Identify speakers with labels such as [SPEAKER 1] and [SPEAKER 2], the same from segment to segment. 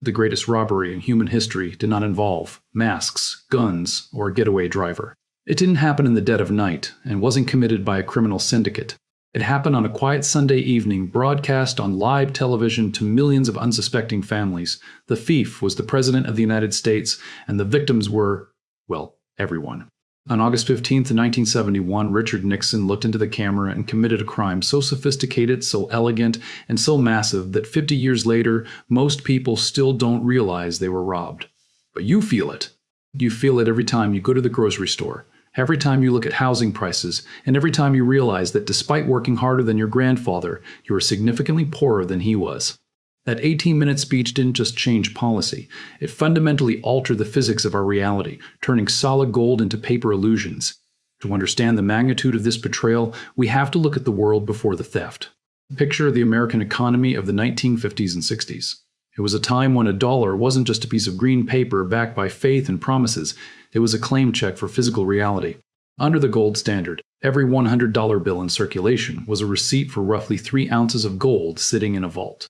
[SPEAKER 1] the greatest robbery in human history did not involve masks, guns, or a getaway driver. It didn't happen in the dead of night and wasn't committed by a criminal syndicate. It happened on a quiet Sunday evening, broadcast on live television to millions of unsuspecting families. The thief was the President of the United States, and the victims were, well, everyone. On August 15, 1971, Richard Nixon looked into the camera and committed a crime so sophisticated, so elegant, and so massive that 50 years later, most people still don't realize they were robbed. But you feel it. You feel it every time you go to the grocery store, every time you look at housing prices, and every time you realize that despite working harder than your grandfather, you are significantly poorer than he was. That 18-minute speech didn't just change policy. It fundamentally altered the physics of our reality, turning solid gold into paper illusions. To understand the magnitude of this betrayal, we have to look at the world before the theft. Picture the American economy of the 1950s and 60s. It was a time when a dollar wasn't just a piece of green paper backed by faith and promises. It was a claim check for physical reality. Under the gold standard, every $100 bill in circulation was a receipt for roughly 3 ounces of gold sitting in a vault.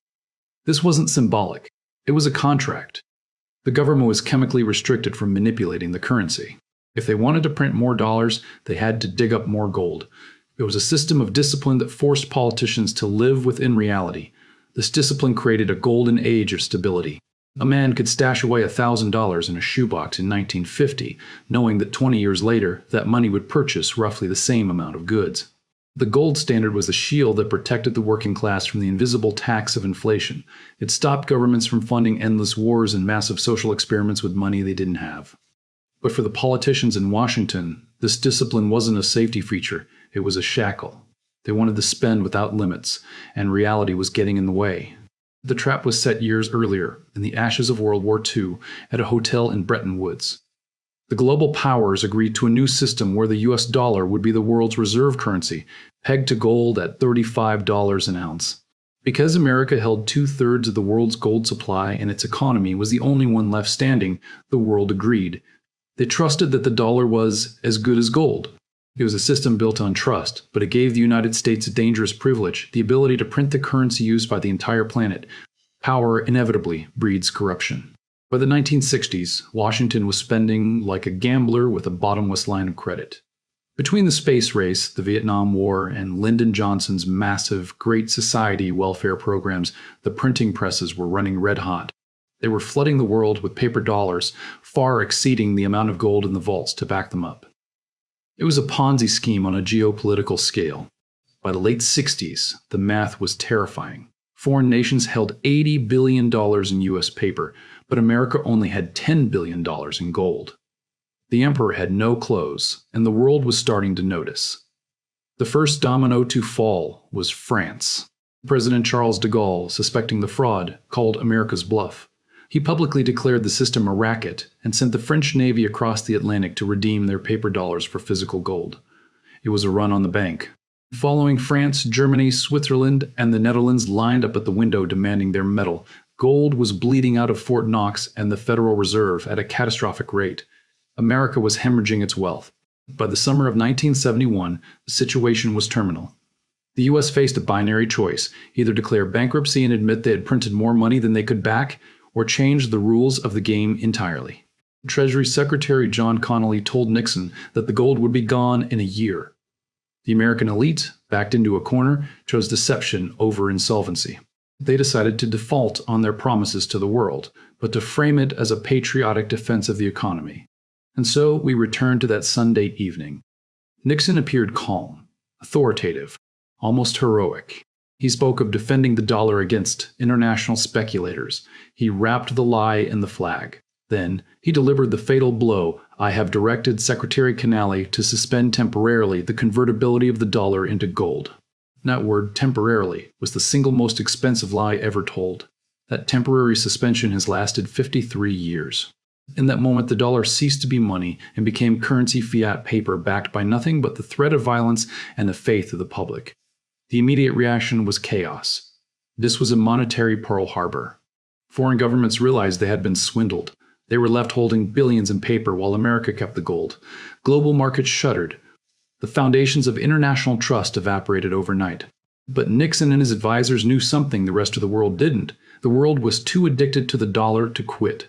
[SPEAKER 1] This wasn't symbolic. It was a contract. The government was chemically restricted from manipulating the currency. If they wanted to print more dollars, they had to dig up more gold. It was a system of discipline that forced politicians to live within reality. This discipline created a golden age of stability. A man could stash away $1,000 in a shoebox in 1950, knowing that 20 years later, that money would purchase roughly the same amount of goods. The gold standard was a shield that protected the working class from the invisible tax of inflation. It stopped governments from funding endless wars and massive social experiments with money they didn't have. But for the politicians in Washington, this discipline wasn't a safety feature, it was a shackle. They wanted to spend without limits, and reality was getting in the way. The trap was set years earlier, in the ashes of World War II, at a hotel in Bretton Woods. The global powers agreed to a new system where the US dollar would be the world's reserve currency, pegged to gold at $35 an ounce. Because America held 2/3 of the world's gold supply and its economy was the only one left standing, the world agreed. They trusted that the dollar was as good as gold. It was a system built on trust, but it gave the United States a dangerous privilege, the ability to print the currency used by the entire planet. Power inevitably breeds corruption. By the 1960s, Washington was spending like a gambler with a bottomless line of credit. Between the space race, the Vietnam War, and Lyndon Johnson's massive Great Society welfare programs, the printing presses were running red hot. They were flooding the world with paper dollars, far exceeding the amount of gold in the vaults to back them up. It was a Ponzi scheme on a geopolitical scale. By the late 60s, the math was terrifying. Foreign nations held $80 billion in US paper, but America only had $10 billion in gold. The emperor had no clothes, and the world was starting to notice. The first domino to fall was France. President Charles de Gaulle, suspecting the fraud, called America's bluff. He publicly declared the system a racket and sent the French Navy across the Atlantic to redeem their paper dollars for physical gold. It was a run on the bank. Following France, Germany, Switzerland, and the Netherlands lined up at the window demanding their metal. Gold was bleeding out of Fort Knox and the Federal Reserve at a catastrophic rate. America was hemorrhaging its wealth. By the summer of 1971, the situation was terminal. The U.S. faced a binary choice, either declare bankruptcy and admit they had printed more money than they could back, or change the rules of the game entirely. Treasury Secretary John Connally told Nixon that the gold would be gone in a year. The American elite, backed into a corner, chose deception over insolvency. They decided to default on their promises to the world, but to frame it as a patriotic defense of the economy. And so we return to that Sunday evening. Nixon appeared calm, authoritative, almost heroic. He spoke of defending the dollar against international speculators. He wrapped the lie in the flag. Then he delivered the fatal blow. I have directed Secretary Connally to suspend temporarily the convertibility of the dollar into gold. That word, temporarily, was the single most expensive lie ever told. That temporary suspension has lasted 53 years. In that moment, the dollar ceased to be money and became currency fiat paper backed by nothing but the threat of violence and the faith of the public. The immediate reaction was chaos. This was a monetary Pearl Harbor. Foreign governments realized they had been swindled. They were left holding billions in paper while America kept the gold. Global markets shuddered. The foundations of international trust evaporated overnight. But Nixon and his advisors knew something the rest of the world didn't. The world was too addicted to the dollar to quit.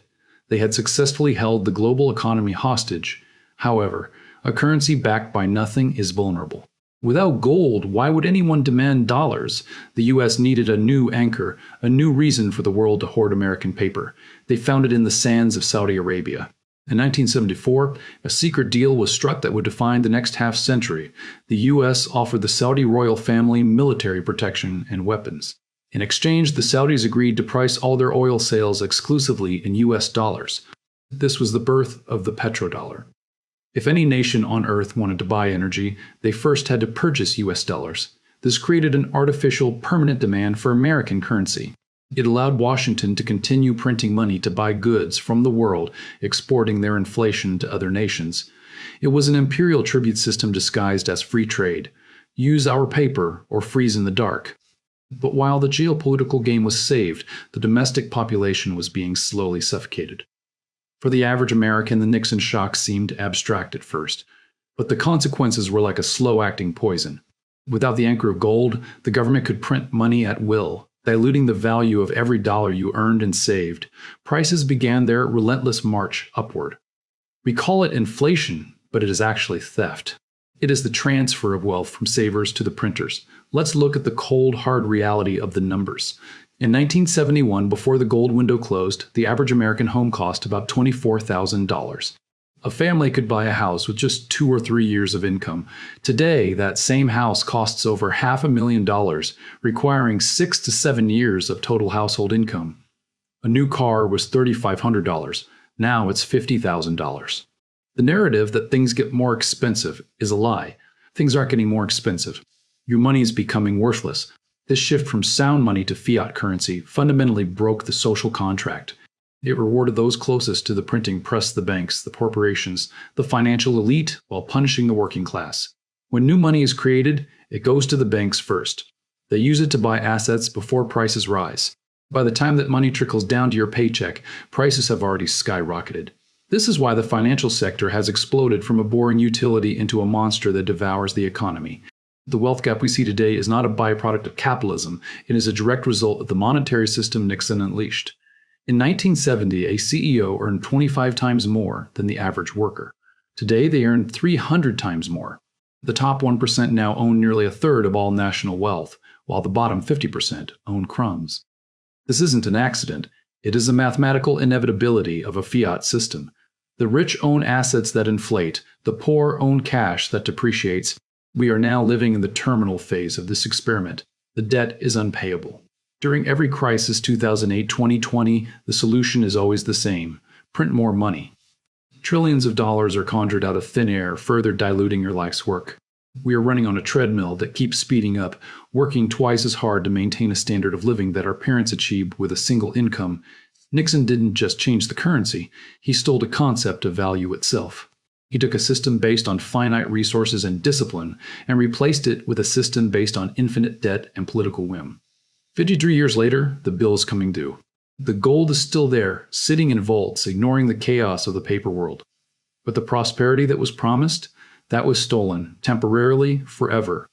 [SPEAKER 1] They had successfully held the global economy hostage. However, a currency backed by nothing is vulnerable. Without gold, why would anyone demand dollars? The US needed a new anchor, a new reason for the world to hoard American paper. They found it in the sands of Saudi Arabia. In 1974, a secret deal was struck that would define the next half-century. The US offered the Saudi royal family military protection and weapons. In exchange, the Saudis agreed to price all their oil sales exclusively in US dollars. This was the birth of the petrodollar. If any nation on Earth wanted to buy energy, they first had to purchase US dollars. This created an artificial, permanent demand for American currency. It allowed Washington to continue printing money to buy goods from the world, exporting their inflation to other nations. It was an imperial tribute system disguised as free trade. Use our paper or freeze in the dark. But while the geopolitical game was saved, the domestic population was being slowly suffocated. For the average American, the Nixon shock seemed abstract at first, but the consequences were like a slow-acting poison. Without the anchor of gold, the government could print money at will, diluting the value of every dollar you earned and saved. Prices began their relentless march upward. We call it inflation, but it is actually theft. It is the transfer of wealth from savers to the printers. Let's look at the cold, hard reality of the numbers. In 1971, before the gold window closed, the average American home cost about $24,000. A family could buy a house with just 2 or 3 years of income. Today, that same house costs over $500,000, requiring 6 to 7 years of total household income. A new car was $3,500. Now it's $50,000. The narrative that things get more expensive is a lie. Things aren't getting more expensive. Your money is becoming worthless. This shift from sound money to fiat currency fundamentally broke the social contract. It rewarded those closest to the printing press, the banks, the corporations, the financial elite, while punishing the working class. When new money is created, it goes to the banks first. They use it to buy assets before prices rise. By the time that money trickles down to your paycheck, prices have already skyrocketed. This is why the financial sector has exploded from a boring utility into a monster that devours the economy. The wealth gap we see today is not a byproduct of capitalism. It is a direct result of the monetary system Nixon unleashed. In 1970, a CEO earned 25 times more than the average worker. Today, they earn 300 times more. The top 1% now own nearly a third of all national wealth, while the bottom 50% own crumbs. This isn't an accident. It is a mathematical inevitability of a fiat system. The rich own assets that inflate, the poor own cash that depreciates. We are now living in the terminal phase of this experiment. The debt is unpayable. During every crisis, 2008, 2020, the solution is always the same. Print more money. Trillions of dollars are conjured out of thin air, further diluting your life's work. We are running on a treadmill that keeps speeding up, working twice as hard to maintain a standard of living that our parents achieved with a single income. Nixon didn't just change the currency, he stole the concept of value itself. He took a system based on finite resources and discipline and replaced it with a system based on infinite debt and political whim. 53 years later, the bill is coming due. The gold is still there, sitting in vaults, ignoring the chaos of the paper world. But the prosperity that was promised, that was stolen, temporarily, forever.